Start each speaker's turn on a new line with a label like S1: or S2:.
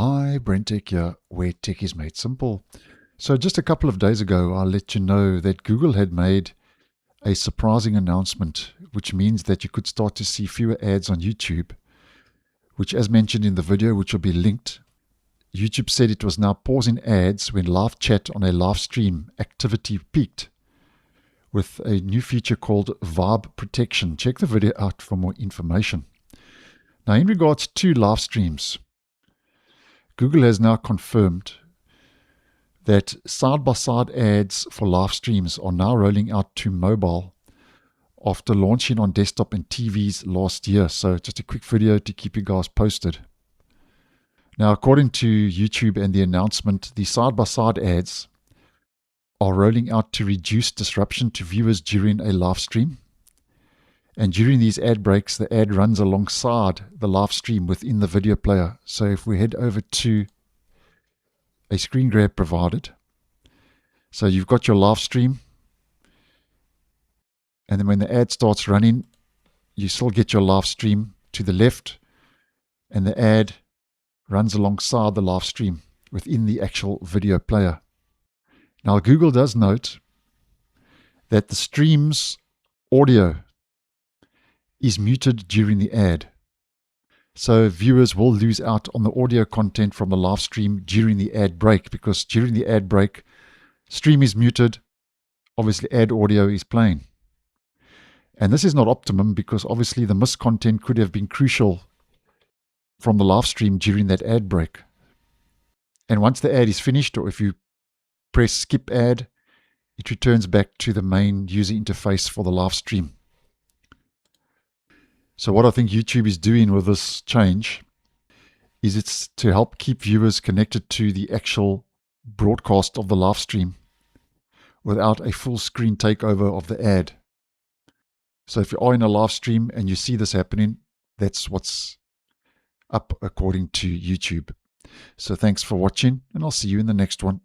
S1: Hi, BrenTech here, where tech is made simple. So just a couple of days ago, I let you know that Google had made a surprising announcement, which means that you could start to see fewer ads on YouTube, which, as mentioned in the video, which will be linked, YouTube said it was now pausing ads when live chat on a live stream activity peaked with a new feature called Vibe Protection. Check the video out for more information. Now, in regards to live streams, Google has now confirmed that side-by-side ads for live streams are now rolling out to mobile after launching on desktop and TVs last year. So just a quick video to keep you guys posted. Now, according to YouTube and the announcement, the side-by-side ads are rolling out to reduce disruption to viewers during a live stream. And during these ad breaks, the ad runs alongside the live stream within the video player. So if we head over to a screen grab provided, so you've got your live stream, and then when the ad starts running, you still get your live stream to the left, and the ad runs alongside the live stream within the actual video player. Now, Google does note that the stream's audio is muted during the ad. So viewers will lose out on the audio content from the live stream during the ad break, because during the ad break, stream is muted, obviously ad audio is playing. And this is not optimum, because obviously the missed content could have been crucial from the live stream during that ad break. And once the ad is finished, or if you press skip ad, it returns back to the main user interface for the live stream. So what I think YouTube is doing with this change is it's to help keep viewers connected to the actual broadcast of the live stream without a full screen takeover of the ad. So if you are in a live stream and you see this happening, that's what's up according to YouTube. So thanks for watching, and I'll see you in the next one.